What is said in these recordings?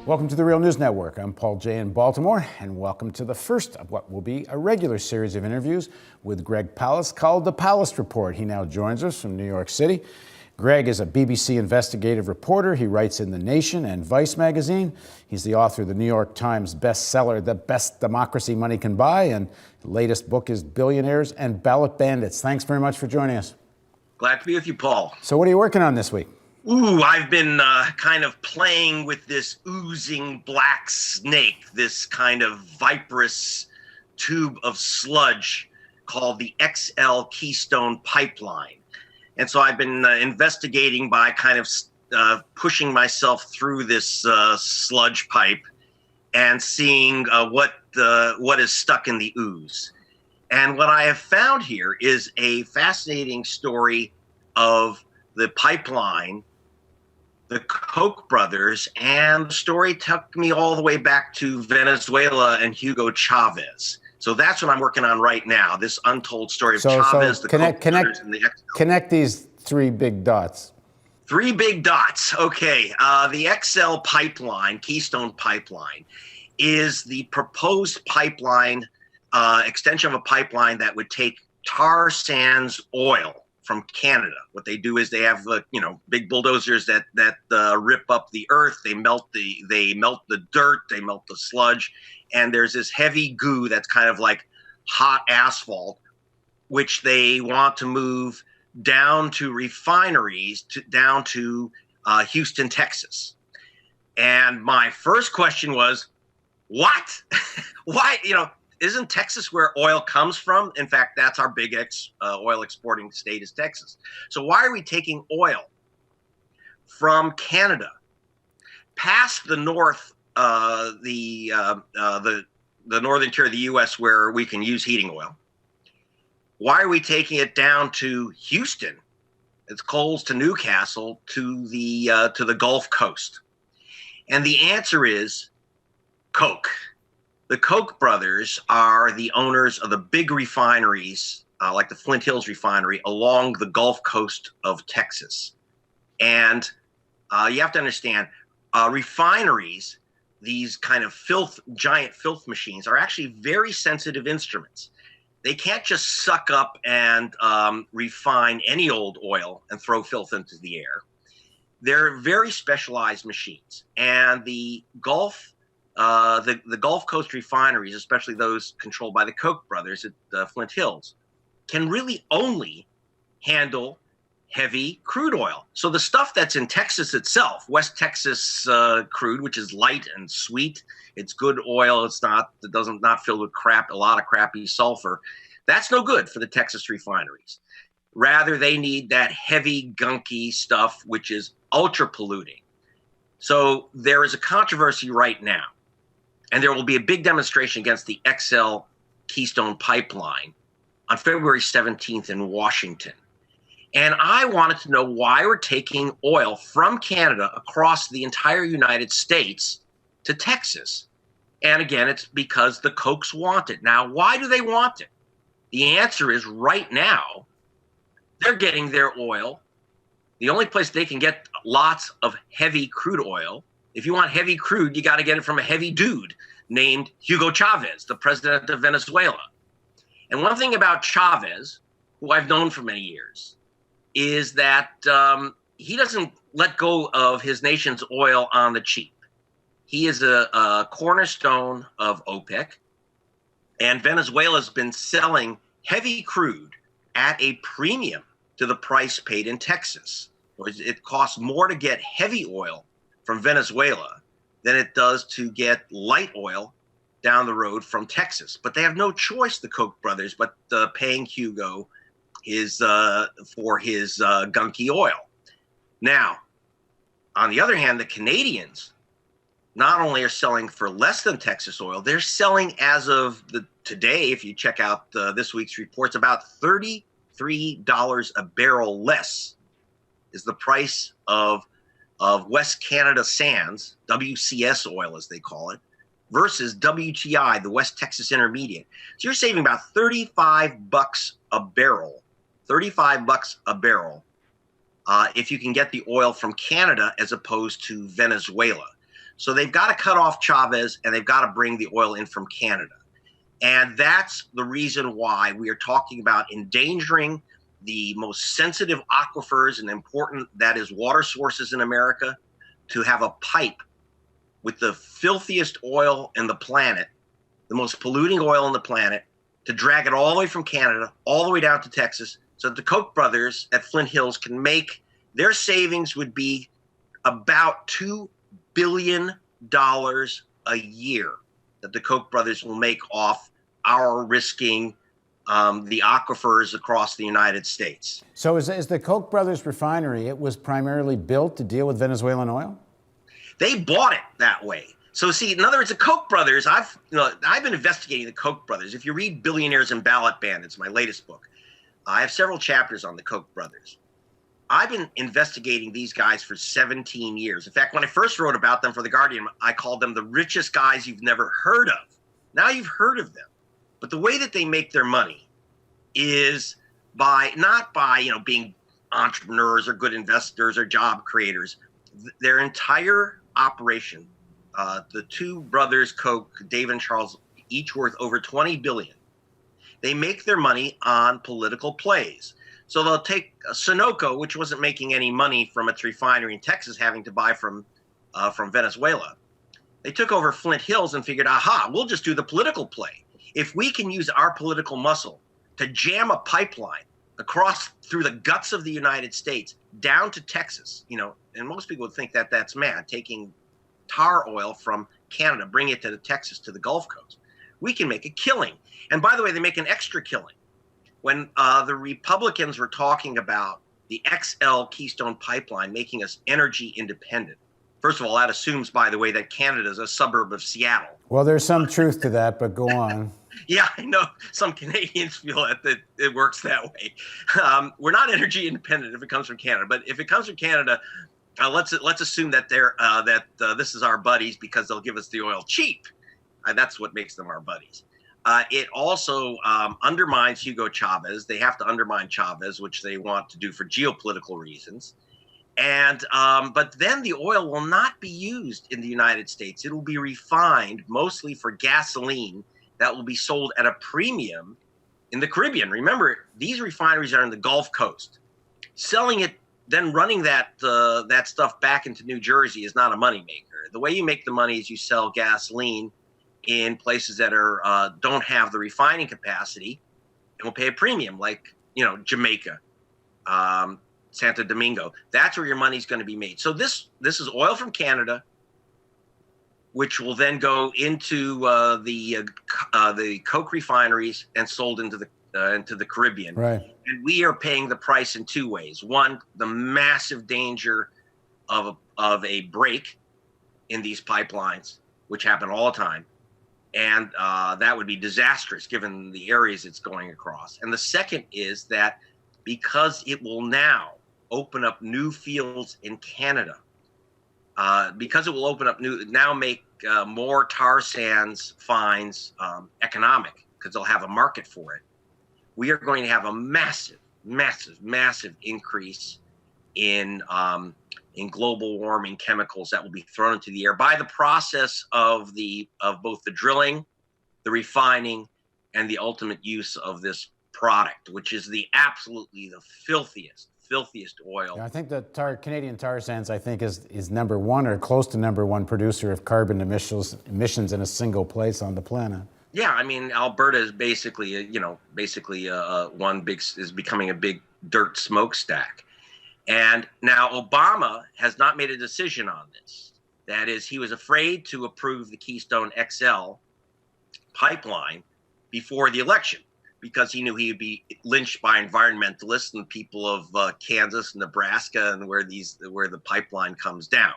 Welcome to the Real News Network. I'm Paul Jay in Baltimore, and welcome to the first of what will be a regular series of interviews with Greg Palast, called The Palast Report. He now joins us from New York City. Greg is a BBC investigative reporter. He writes in The Nation and Vice magazine. He's the author of the New York Times bestseller, The Best Democracy Money Can Buy, and the latest book is Billionaires and Ballot Bandits. Thanks very much for joining us. Glad to be with you, Paul. So what are you working on this week? I've been kind of playing with this oozing black snake, this kind of viperous tube of sludge called the Keystone pipeline. And so I've been investigating by kind of pushing myself through this sludge pipe and seeing what is stuck in the ooze. And what I have found here is a fascinating story of the pipeline, the Koch brothers, and the story took me all the way back to Venezuela and Hugo Chavez. So that's what I'm working on right now, this untold story of Chavez, the Koch brothers, and the XL. Connect these three big dots. Three big dots. Okay. The XL pipeline, Keystone pipeline, is the proposed pipeline, extension of a pipeline that would take tar sands oil from Canada. What they do is they have big bulldozers that rip up the earth. They melt the dirt. They melt the sludge, and there's this heavy goo that's kind of like hot asphalt, which they want to move down to refineries, down to Houston, Texas. And my first question was, what? Why? Isn't Texas where oil comes from? In fact, that's our big oil exporting state is Texas. So why are we taking oil from Canada past the north, the northern tier of the U.S. where we can use heating oil? Why are we taking it down to Houston? It's Coles to Newcastle to the Gulf Coast. And the answer is Koch. The Koch brothers are the owners of the big refineries, like the Flint Hills refinery, along the Gulf Coast of Texas. And you have to understand, refineries, these kind of giant filth machines, are actually very sensitive instruments. They can't just suck up and refine any old oil and throw filth into the air. They're very specialized machines. And the Gulf Coast refineries, especially those controlled by the Koch brothers at Flint Hills, can really only handle heavy crude oil. So the stuff that's in Texas itself, West Texas crude, which is light and sweet, it's good oil, it does not filled with a lot of crappy sulfur, that's no good for the Texas refineries. Rather, they need that heavy, gunky stuff, which is ultra polluting. So there is a controversy right now. And there will be a big demonstration against the XL Keystone pipeline on February 17th in Washington. And I wanted to know why we're taking oil from Canada across the entire United States to Texas. And again, it's because the Kochs want it. Now, why do they want it? The answer is right now, they're getting their oil. The only place they can get lots of heavy crude oil, if you want heavy crude, you got to get it from a heavy dude named Hugo Chavez, the president of Venezuela. And one thing about Chavez, who I've known for many years, is that he doesn't let go of his nation's oil on the cheap. He is a cornerstone of OPEC, and Venezuela's been selling heavy crude at a premium to the price paid in Texas. It costs more to get heavy oil from Venezuela than it does to get light oil down the road from Texas. But they have no choice, the Koch brothers, but paying Hugo for his gunky oil. Now, on the other hand, the Canadians not only are selling for less than Texas oil, they're selling as of today, if you check out this week's reports, about $33 a barrel less is the price of West Canada Sands, WCS oil as they call it, versus WTI, the West Texas Intermediate. So you're saving about $35 a barrel, if you can get the oil from Canada as opposed to Venezuela. So they've got to cut off Chavez, and they've got to bring the oil in from Canada. And that's the reason why we are talking about endangering the most sensitive aquifers and important, that is, water sources in America, to have a pipe with the filthiest oil in the planet, the most polluting oil on the planet, to drag it all the way from Canada, all the way down to Texas, so that the Koch brothers at Flint Hills can make, their savings would be about $2 billion a year that the Koch brothers will make off our risking the aquifers across the United States. So is the Koch brothers refinery, it was primarily built to deal with Venezuelan oil? They bought it that way. So see, in other words, the Koch brothers, I've been investigating the Koch brothers. If you read Billionaires and Ballot Bandits, my latest book, I have several chapters on the Koch brothers. I've been investigating these guys for 17 years. In fact, when I first wrote about them for The Guardian, I called them the richest guys you've never heard of. Now you've heard of them. But the way that they make their money is not by being entrepreneurs or good investors or job creators. Their entire operation, the two brothers Koch, Dave and Charles, each worth over $20 billion. They make their money on political plays. So they'll take Sunoco, which wasn't making any money from its refinery in Texas, having to buy from Venezuela. They took over Flint Hills and figured, aha, we'll just do the political play. If we can use our political muscle to jam a pipeline across through the guts of the United States down to Texas, and most people would think that that's mad, taking tar oil from Canada, bring it to Texas, to the Gulf Coast. We can make a killing. And by the way, they make an extra killing. When the Republicans were talking about the XL Keystone pipeline making us energy independent, first of all, that assumes, by the way, that Canada is a suburb of Seattle. Well, there's some truth to that, but go on. Yeah, I know some Canadians feel that it works that way. We're not energy independent if it comes from Canada, but if it comes from Canada, let's assume that this is our buddies because they'll give us the oil cheap. That's what makes them our buddies. It also undermines Hugo Chavez. They have to undermine Chavez, which they want to do for geopolitical reasons. And but then the oil will not be used in the United States. It will be refined mostly for gasoline that will be sold at a premium in the Caribbean. Remember, these refineries are in the Gulf Coast. Selling it, then running that stuff back into New Jersey is not a moneymaker. The way you make the money is you sell gasoline in places that don't have the refining capacity and will pay a premium, like Jamaica, Santo Domingo. That's where your money's going to be made. So this is oil from Canada, which will then go into the Koch refineries and sold into the Caribbean. Right. And we are paying the price in two ways. One, the massive danger of a break in these pipelines, which happen all the time. And that would be disastrous given the areas it's going across. And the second is that because it will now open up new fields in Canada, because it will open up make more tar sands finds economic, because they'll have a market for it, we are going to have a massive, massive, massive increase in global warming chemicals that will be thrown into the air by the process of both the drilling, the refining, and the ultimate use of this product, which is absolutely the filthiest oil. Yeah, I think the Canadian tar sands, is number one or close to number one producer of carbon emissions in a single place on the planet. Yeah, I mean, Alberta is basically is becoming a big dirt smokestack. And now Obama has not made a decision on this. That is, he was afraid to approve the Keystone XL pipeline before the election because he knew he would be lynched by environmentalists and people of Kansas and Nebraska and where the pipeline comes down.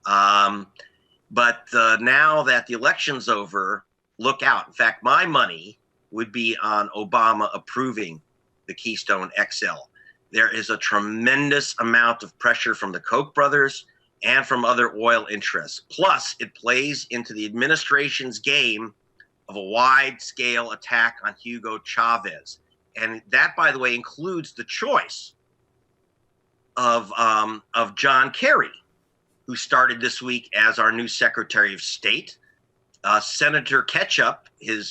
But now that the election's over, look out. In fact, my money would be on Obama approving the Keystone XL. There is a tremendous amount of pressure from the Koch brothers and from other oil interests. Plus, it plays into the administration's game of a wide-scale attack on Hugo Chavez. And that, by the way, includes the choice of John Kerry, who started this week as our new Secretary of State. Senator Ketchup,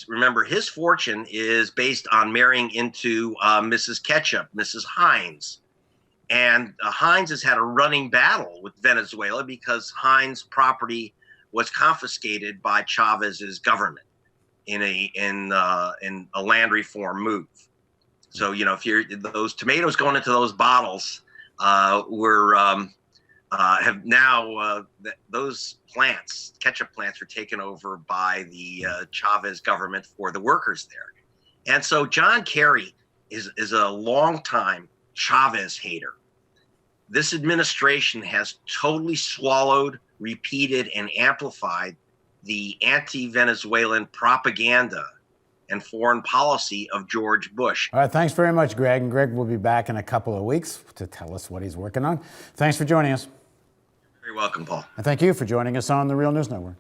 remember his fortune is based on marrying into Mrs. Ketchup, Mrs. Heinz. And Heinz has had a running battle with Venezuela because Heinz property was confiscated by Chavez's government in a land reform move. So, you know, if those tomatoes going into those bottles have now those plants, ketchup plants, are taken over by the Chavez government for the workers there. And so John Kerry is a longtime Chavez hater. This administration has totally swallowed, repeated, and amplified the anti-Venezuelan propaganda and foreign policy of George Bush. All right, thanks very much, Greg. And Greg will be back in a couple of weeks to tell us what he's working on. Thanks for joining us. You're very welcome, Paul. And thank you for joining us on the Real News Network.